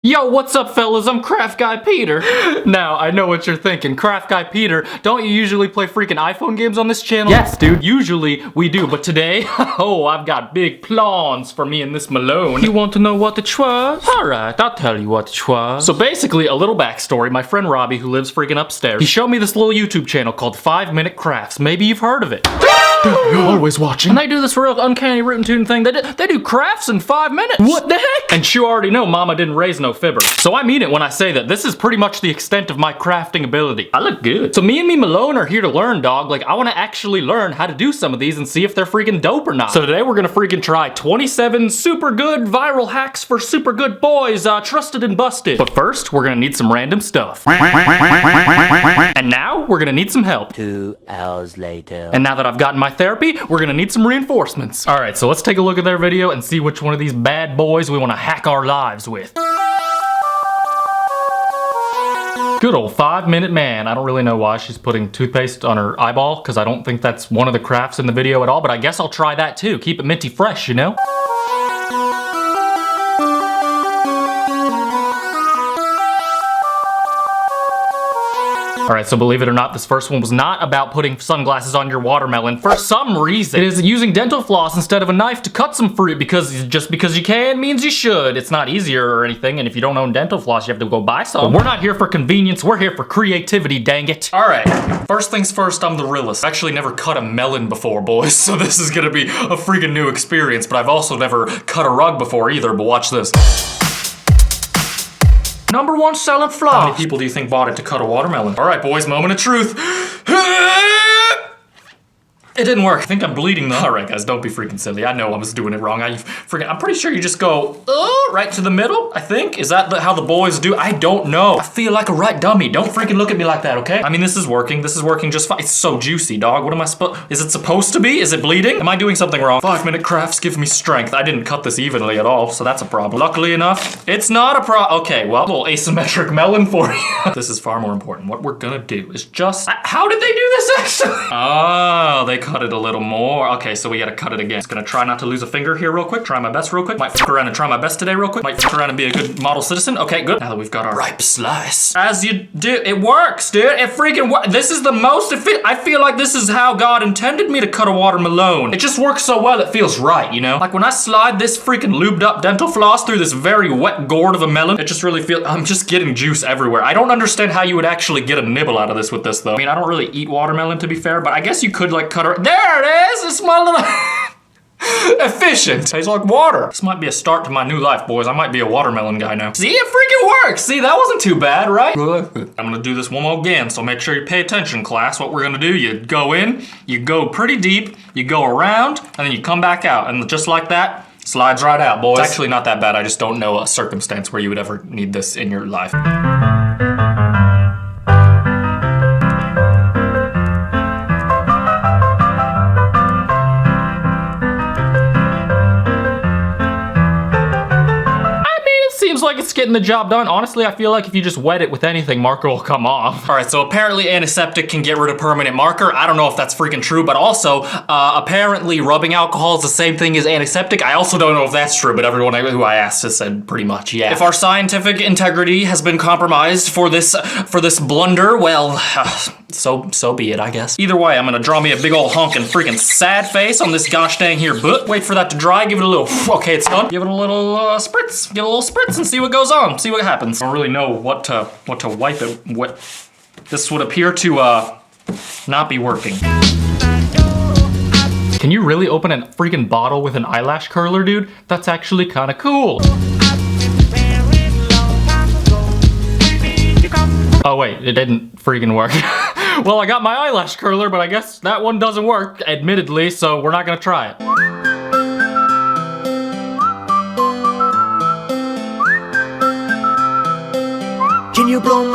Yo, what's up, fellas? I'm Craft Guy Peter. Now, I know what you're thinking. Craft Guy Peter, don't you usually play freaking iPhone games on this channel? Yes, dude, usually we do, but today, oh, I've got big plans for me and this Malone. You want to know what it was? Alright, I'll tell you what it was. So basically, a little backstory. My friend Robbie, who lives freaking upstairs, he showed me this little YouTube channel called 5 Minute Crafts. Maybe you've heard of it. You're always watching. And they do this real uncanny rootin' tootin' thing. They do crafts in 5 minutes. What the heck? And you already know Mama didn't raise no fibber. So I mean it when I say that this is pretty much the extent of my crafting ability. I look good. So me and me Malone are here to learn, dog. Like, I want to actually learn how to do some of these and see if they're freaking dope or not. So today we're gonna freaking try 27 super good viral hacks for super good boys, trusted and busted. But first, we're gonna need some random stuff. And now, we're gonna need some help. 2 hours later. And now that I've gotten my therapy, we're gonna need some reinforcements. All right, so let's take a look at their video and see which one of these bad boys we wanna hack our lives with. Good old 5 Minute Man. I don't really know why she's putting toothpaste on her eyeball, because I don't think that's one of the crafts in the video at all, but I guess I'll try that too. Keep it minty fresh, you know? Alright, so believe it or not, this first one was not about putting sunglasses on your watermelon. For some reason, it is using dental floss instead of a knife to cut some fruit, because just because you can means you should. It's not easier or anything, and if you don't own dental floss, you have to go buy some. But we're not here for convenience, we're here for creativity, dang it. Alright, first things first, I'm the realist. I've actually never cut a melon before, boys, so this is gonna be a freaking new experience, but I've also never cut a rug before either, but watch this. #1 selling floss. How many people do you think bought it to cut a watermelon? All right, boys, moment of truth. It didn't work. I think I'm bleeding though. All right, guys, don't be freaking silly. I know I was doing it wrong. I'm pretty sure you just go, right to the middle, I think. Is that how the boys do? I don't know. I feel like a right dummy. Don't freaking look at me like that, okay? I mean, this is working. This is working just fine. It's so juicy, dog. What am I is it supposed to be? Is it bleeding? Am I doing something wrong? 5 Minute Crafts give me strength. I didn't cut this evenly at all, so that's a problem. Luckily enough, it's not a problem. Okay, well, a little asymmetric melon for you. This is far more important. What we're gonna do is just, how did they do this actually? Oh, they cut it a little more. Okay, so we gotta cut it again. Just gonna try not to lose a finger here real quick. Try my best real quick. Might fuck around and try my best today real quick. Might fuck around and be a good model citizen. Okay, good. Now that we've got our ripe slice. As you do, it works, dude. It freaking works. This is the most I feel like this is how God intended me to cut a watermelon. It just works so well, it feels right, you know? Like when I slide this freaking lubed up dental floss through this very wet gourd of a melon, it just really feels, I'm just getting juice everywhere. I don't understand how you would actually get a nibble out of this with this though. I mean, I don't really eat watermelon to be fair, but I guess you could like cut her. There it is! It's my little efficient. Tastes like water. This might be a start to my new life, boys. I might be a watermelon guy now. See, it freaking works. See, that wasn't too bad, right? I'm gonna do this one more again, so make sure you pay attention, class. What we're gonna do, you go in, you go pretty deep, you go around, and then you come back out. And just like that, slides right out, boys. It's actually not that bad. I just don't know a circumstance where you would ever need this in your life. Seems like it's getting the job done. Honestly, I feel like if you just wet it with anything, marker will come off. All right, so apparently antiseptic can get rid of permanent marker. I don't know if that's freaking true, but also apparently rubbing alcohol is the same thing as antiseptic. I also don't know if that's true, but everyone who I asked has said pretty much, yeah. If our scientific integrity has been compromised for this blunder, well, so be it, I guess. Either way, I'm gonna draw me a big old honkin' freaking sad face on this gosh dang here boot. Wait for that to dry, give it a little, okay, it's done. Give it a little spritz, give it a little spritz and see what goes on, see what happens. I don't really know what to wipe it with. This would appear to not be working. Can you really open a freaking bottle with an eyelash curler, dude? That's actually kind of cool. Oh wait, it didn't freaking work. Well, I got my eyelash curler, but I guess that one doesn't work, admittedly, so we're not gonna try it.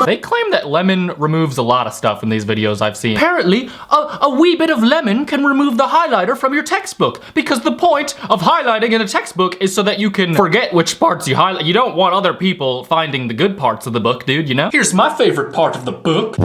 They claim that lemon removes a lot of stuff in these videos I've seen. Apparently, a wee bit of lemon can remove the highlighter from your textbook, because the point of highlighting in a textbook is so that you can forget which parts you highlight. You don't want other people finding the good parts of the book, dude, you know? Here's my favorite part of the book.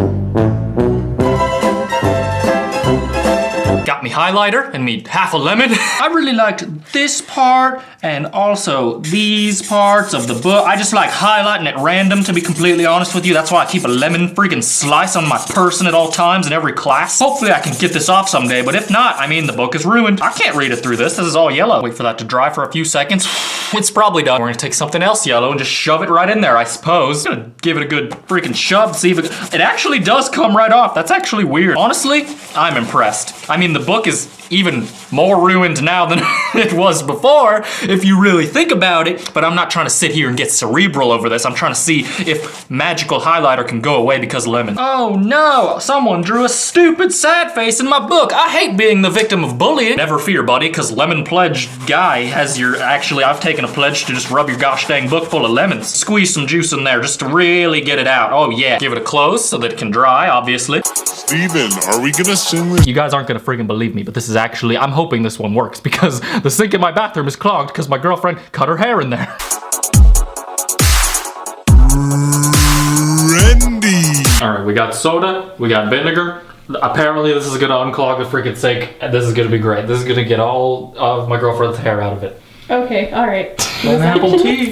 Got me me highlighter and me half a lemon. I really liked this part and also these parts of the book. I just like highlighting at random, to be completely honest with you. That's why I keep a lemon freaking slice on my person at all times in every class. Hopefully I can get this off someday, but if not, I mean, the book is ruined. I can't read it through this. This is all yellow. Wait for that to dry for a few seconds. It's probably done. We're gonna take something else yellow and just shove it right in there, I suppose. I'm gonna give it a good freaking shove, see if it actually does come right off. That's actually weird. Honestly, I'm impressed. I mean, the book is even more ruined now than it was before, if you really think about it, but I'm not trying to sit here and get cerebral over this. I'm trying to see if magical highlighter can go away because lemon. Oh no, someone drew a stupid sad face in my book. I hate being the victim of bullying. Never fear, buddy, because Lemon Pledge guy has actually, I've taken a pledge to just rub your gosh dang book full of lemons. Squeeze some juice in there just to really get it out. Oh yeah, give it a close so that it can dry, obviously. Steven, are we gonna sing this? You guys aren't gonna freaking believe me, but this is actually, I'm hoping this one works because the sink in my bathroom is clogged because my girlfriend cut her hair in there. Randy. All right, we got soda, we got vinegar. Apparently this is gonna unclog the freaking sink, and this is gonna be great. This is gonna get all of my girlfriend's hair out of it. Okay, all right. Pineapple tea.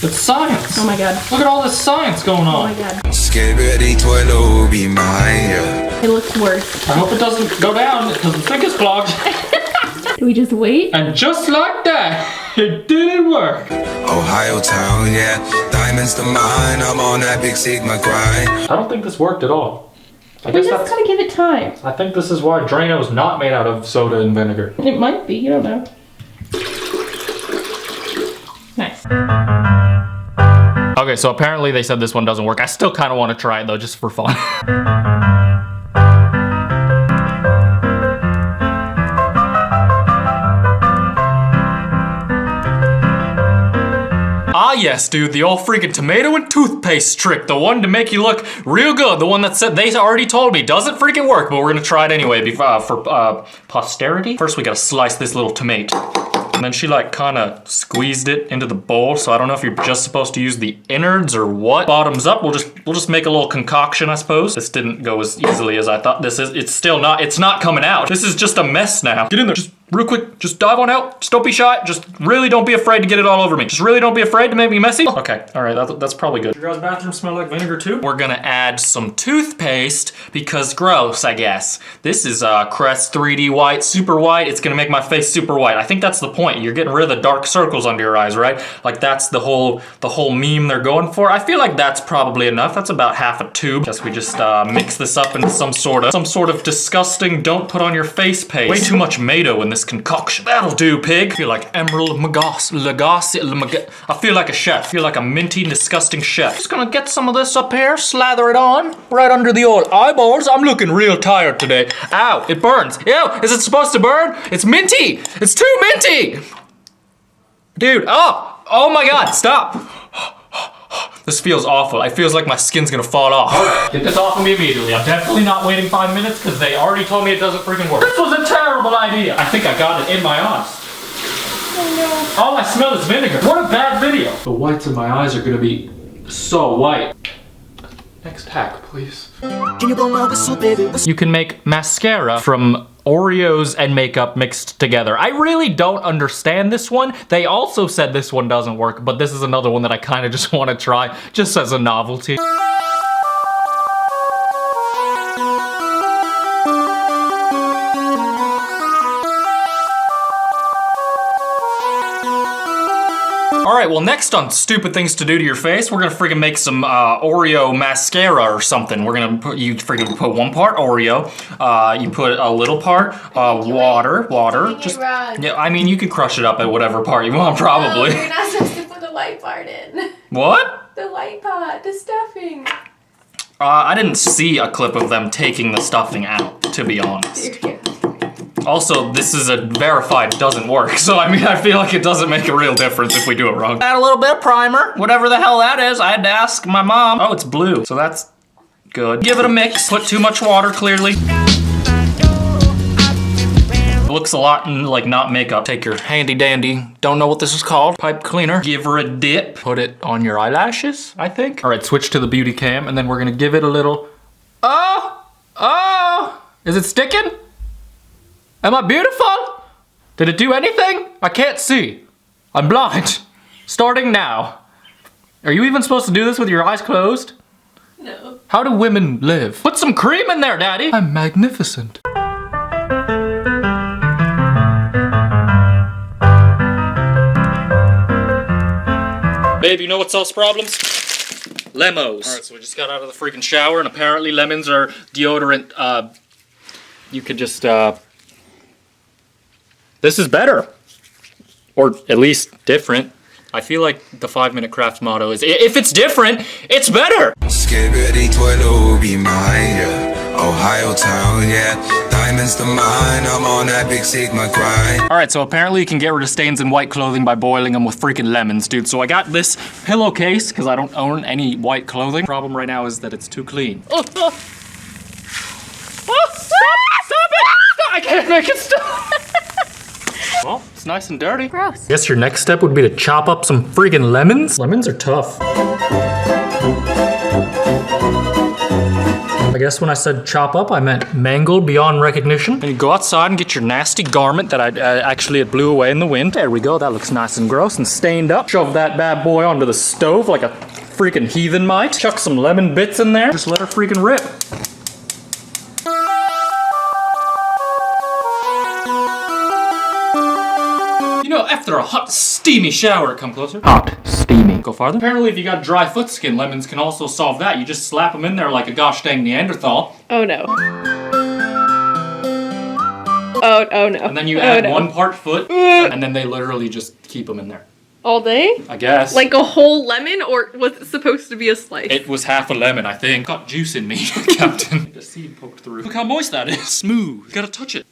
It's science. Oh my god. Look at all this science going on. Oh my god. It It looks worse. I hope it doesn't go down because the sink is clogged. Do we just wait? And just like that, it didn't work. Ohio town, yeah. Diamonds to mine. I'm on that big Sigma grind. I don't think this worked at all. I We guess just that's, gotta give it time. I think this is why Drano's not made out of soda and vinegar. It might be, you don't know. Nice. Okay, so apparently they said this one doesn't work. I still kind of want to try it though, just for fun. Ah yes, dude, the old freaking tomato and toothpaste trick. The one to make you look real good. The one that said they already told me doesn't freaking work, but we're gonna try it anyway for posterity. First we gotta slice this little tomato. And then she like kind of squeezed it into the bowl, so I don't know if you're just supposed to use the innards or what. Bottoms up, we'll just make a little concoction, I suppose. This didn't go as easily as I thought. It's not coming out. This is just a mess now. Get in there, just real quick, just dive on out. Just don't be shy. Just really don't be afraid to get it all over me. Just really don't be afraid to make me messy. Okay, all right, that's probably good. Your guys' bathroom smell like vinegar too? We're gonna add some toothpaste because gross, I guess. This is Crest 3D white, super white. It's gonna make my face super white. I think that's the point. You're getting rid of the dark circles under your eyes, right? Like that's the whole meme they're going for. I feel like that's probably enough. That's about half a tube. Guess we just mix this up into some sort of disgusting don't put on your face paste. Way too much Mado in this concoction. That'll do, pig. I feel like Emerald Lagasse. I feel like a chef. I feel like a minty, disgusting chef. Just gonna get some of this up here, slather it on, right under the old eyeballs. I'm looking real tired today. Ow, it burns. Ew, is it supposed to burn? It's minty. It's too minty. Dude, oh my god, stop. This feels awful. It feels like my skin's gonna fall off. Alright, get this off of me immediately. I'm definitely not waiting 5 minutes because they already told me it doesn't freaking work. This was a terrible idea. I think I got it in my eyes. Oh no. All I smell is vinegar. What a bad video. The whites of my eyes are gonna be so white. Next hack, please. You can make mascara from Oreos and makeup mixed together. I really don't understand this one. They also said this one doesn't work, but this is another one that I kind of just want to try, just as a novelty. Alright, well next on stupid things to do to your face, we're gonna freaking make some Oreo mascara or something. We're gonna put 1 part Oreo, you put a little part water, just, yeah, I mean you can crush it up at whatever part you want probably. No, you're not supposed to put the white part in. What? The white part, the stuffing. I didn't see a clip of them taking the stuffing out, to be honest. Also, this is a verified doesn't work, so I mean, I feel like it doesn't make a real difference if we do it wrong. Add a little bit of primer, whatever the hell that is. I had to ask my mom. Oh, it's blue, so that's good. Give it a mix, put too much water, clearly. It looks a lot like not makeup. Take your handy dandy, don't know what this is called, pipe cleaner. Give her a dip. Put it on your eyelashes, I think. All right, switch to the beauty cam, and then we're gonna give it a little, oh, is it sticking? Am I beautiful? Did it do anything? I can't see. I'm blind. Starting now. Are you even supposed to do this with your eyes closed? No. How do women live? Put some cream in there, Daddy. I'm magnificent. Babe, you know what solves problems? Lemos. Alright, so we just got out of the freaking shower and apparently lemons are deodorant, you could just, This is better. Or at least different. I feel like the 5-minute craft motto is, if it's different, it's better! Skibbity twiddle be mine, yeah. Ohio town, yeah. Diamonds to mine, I'm on that big Sigma grind. Alright, so apparently you can get rid of stains in white clothing by boiling them with freaking lemons, dude. So I got this pillowcase, because I don't own any white clothing. Problem right now is that it's too clean. Oh, stop it! I can't make it stop! Well, it's nice and dirty. Gross. Guess your next step would be to chop up some freaking lemons. Lemons are tough. I guess when I said chop up, I meant mangled beyond recognition. And you go outside and get your nasty garment that it blew away in the wind. There we go, that looks nice and gross and stained up. Shove that bad boy onto the stove like a freaking heathen might. Chuck some lemon bits in there. Just let her freaking rip. You know, after a hot, steamy shower, come closer. Hot, steamy. Go farther. Apparently, if you got dry foot skin, lemons can also solve that. You just slap them in there like a gosh dang Neanderthal. Oh no. Oh no. And then you add 1 part foot, and then they literally just keep them in there. All day? I guess. Like a whole lemon, or was it supposed to be a slice? It was half a lemon, I think. Got juice in me, Captain. The seed poked through. Look how moist that is. Smooth. You gotta touch it.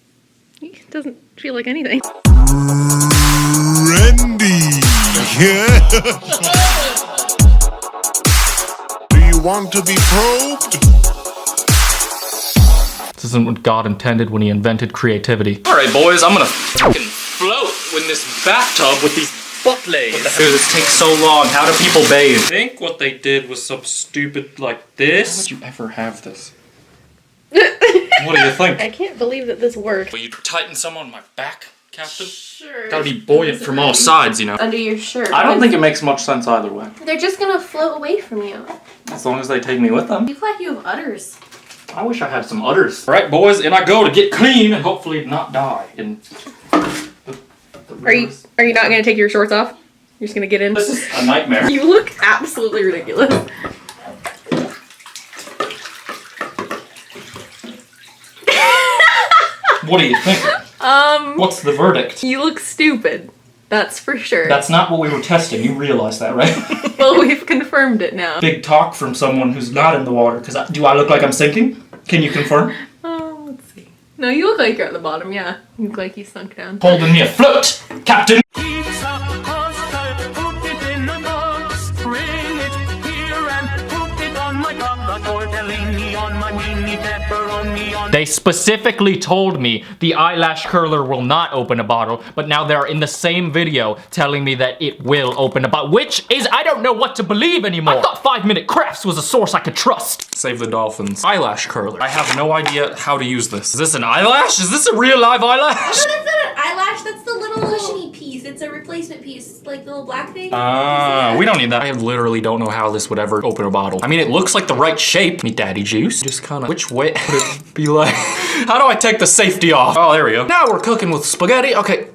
It doesn't feel like anything. Randy. Yeah. Do you want to be probed? This isn't what God intended when he invented creativity. Alright boys, I'm gonna fucking float in this bathtub with these butt lays. What the hell does this take so long? How do people bathe? I think what they did was some stupid like this. How would you ever have this? What do you think? I can't believe that this worked. Will you tighten some on my back, Captain? Sure. Gotta be buoyant from all sides, you know. Under your shirt. I don't think it makes much sense either way. They're just gonna float away from you. As long as they take me with them. You look like you have udders. I wish I had some udders. Alright boys, in I go to get clean and hopefully not die. Are you not gonna take your shorts off? You're just gonna get in? This is a nightmare. You look absolutely ridiculous. What do you think? What's the verdict? You look stupid. That's for sure. That's not what we were testing. You realize that, right? Well, we've confirmed it now. Big talk from someone who's not in the water. Because do I look like I'm sinking? Can you confirm? Let's see. No, you look like you're at the bottom, yeah. You look like you sunk down. Holding me afloat, Captain. They specifically told me the eyelash curler will not open a bottle, but now they're in the same video telling me that it will open a bottle, which is, I don't know what to believe anymore. I thought 5-minute crafts was a source I could trust. Save the dolphins. Eyelash curler. I have no idea how to use this. Is this an eyelash? Is this a real live eyelash? No, that's not an eyelash. That's the little cushiony piece. It's a replacement piece. Like the little black thing. We don't need that. I literally don't know how this would ever open a bottle. I mean, it looks like the right shape. Me daddy juice. Just kind of, which way would it be like? How do I take the safety off? Oh, there we go. Now we're cooking with spaghetti. Okay.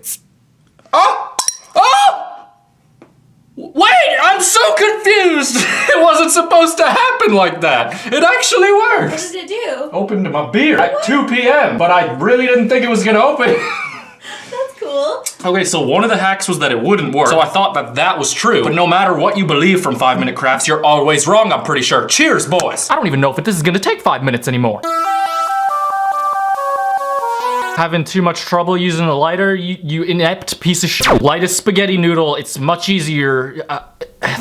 Oh! Oh! Wait, I'm so confused. It wasn't supposed to happen like that. It actually works. What did it do? Opened my beer at 2 p.m., but I really didn't think it was gonna open. That's cool. Okay, so one of the hacks was that it wouldn't work, so I thought that that was true. But no matter what you believe from 5-minute crafts, you're always wrong, I'm pretty sure. Cheers, boys. I don't even know if this is gonna take 5 minutes anymore. Having too much trouble using a lighter, you inept piece of shit. Light a spaghetti noodle, it's much easier.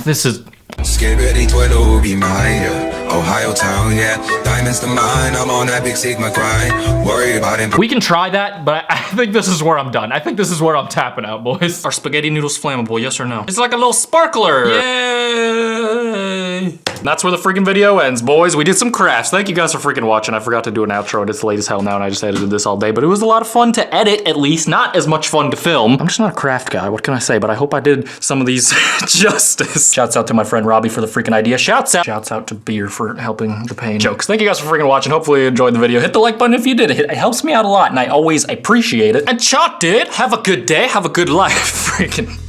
This is... Skibbity twiddle be mine, yeah. Ohio town, yeah. Diamonds to mine, I'm on that big Sigma grind. Worry about him. We can try that, but I think this is where I'm done. I think this is where I'm tapping out, boys. Are spaghetti noodles flammable, yes or no? It's like a little sparkler. Yay! That's where the freaking video ends, boys. We did some crafts. Thank you guys for freaking watching. I forgot to do an outro, and it's late as hell now, and I just edited this all day, but it was a lot of fun to edit, at least. Not as much fun to film. I'm just not a craft guy. What can I say? But I hope I did some of these justice. Shouts out to my friend Robbie for the freaking idea. Shouts out to Beer for helping the pain jokes. Thank you guys for freaking watching. Hopefully you enjoyed the video. Hit the like button if you did. It helps me out a lot, and I always appreciate it. And Chalk did. Have a good day. Have a good life. Freaking